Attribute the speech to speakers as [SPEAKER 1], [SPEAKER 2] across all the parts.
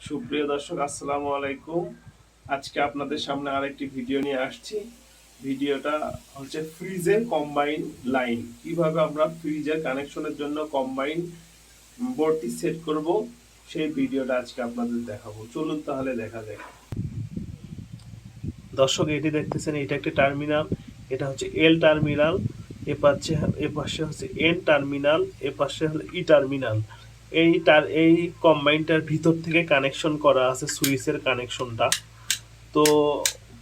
[SPEAKER 1] সুপ্রিয় দর্শক, আসসালামু আলাইকুম। আজকে আপনাদের সামনে আরেকটি ভিডিও নিয়ে আসছি। ভিডিওটা হচ্ছে ফ্রিজের কম্বাইন লাইন, কিভাবে আমরা ফ্রিজের কানেকশনের জন্য কম্বাইন বোর্ডটি সেট করব, সেই ভিডিওটা আজকে আপনাদের দেখাবো। চলুন তাহলে দেখা যাক। দর্শক, এটি দেখতেছেন, এটা একটি টার্মিনাল। এটা হচ্ছে এল টার্মিনাল, এ পাশে হচ্ছে এন টার্মিনাল, এ পাশে হলো ই টার্মিনাল। এই কম্বাইনটার ভিতর থেকে কানেকশন করা আছে সুইচের কানেকশনটা। তো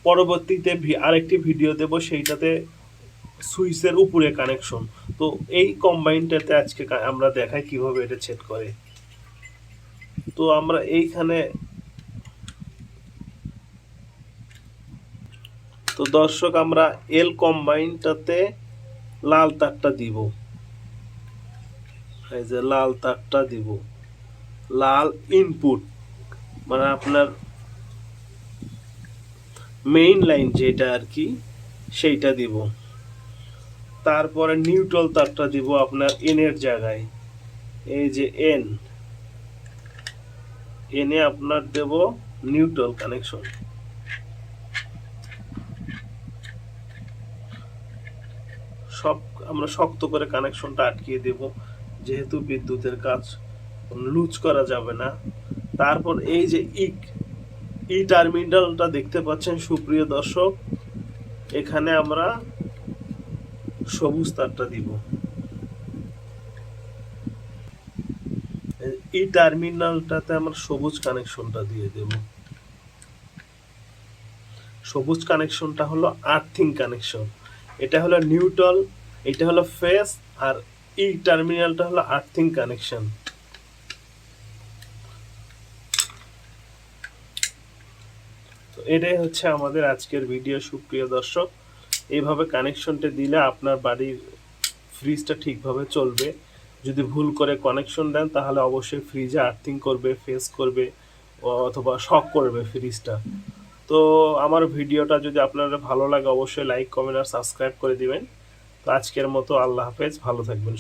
[SPEAKER 1] পরবর্তীতে আরেকটি ভিডিও দেব, সেইটাতে সুইচের উপরে কানেকশন। তো এই কম্বাইনটাতে আজকে আমরা দেখাই কিভাবে এটা সেট করে। তো আমরা এইখানে, তো দর্শক, আমরা এল কম্বাইনটাতে লাল তারটা দিব। এই যে লাল তারটা দিব, লাল ইনপুট মানে আপনার মেইন লাইন যেটা আর কি, সেইটা দিব। তারপরে নিউট্রাল তারটা দিব আপনার এন এর জায়গায়। এই যে এনে আপনার দেব নিউট্রাল কানেকশন। সব আমরা শক্ত করে কানেকশনটা আটকিয়ে দেব, যেহেতু বিদ্যুতের কাজ লুজ করা যাবে না। তারপর এই যে ই টার্মিনালটা দেখতে পাচ্ছেন সুপ্রিয় দর্শক, এখানে আমরা সবুজ তারটা দিব। এই টার্মিনালটাতে আমরা সবুজ কানেকশনটা দিয়ে দেব। সবুজ কানেকশনটা হলো আর্থিং কানেকশন, এটা হলো নিউট্রাল, এটা হলো ফেস, আর এই টার্মিনালটা হলো আর্থিং কানেকশন। তো এটাই হচ্ছে আমাদের আজকের ভিডিও সুপ্রিয় দর্শক। এইভাবে কানেকশনটা দিলে আপনার বাড়ির ফ্রিজটা ঠিকভাবে চলবে। যদি ভুল করে কানেকশন দেন তাহলে অবশ্যই ফ্রিজে আর্থিং করবে, ফেস করবে, অথবা শক করবে ফ্রিজটা। তো আমার ভিডিওটা যদি আপনাদের ভালো লাগে অবশ্যই লাইক, কমেন্ট আর সাবস্ক্রাইব করে দিবেন। তো আজকের মতো আল্লাহ হাফেজ, ভালো থাকবেন।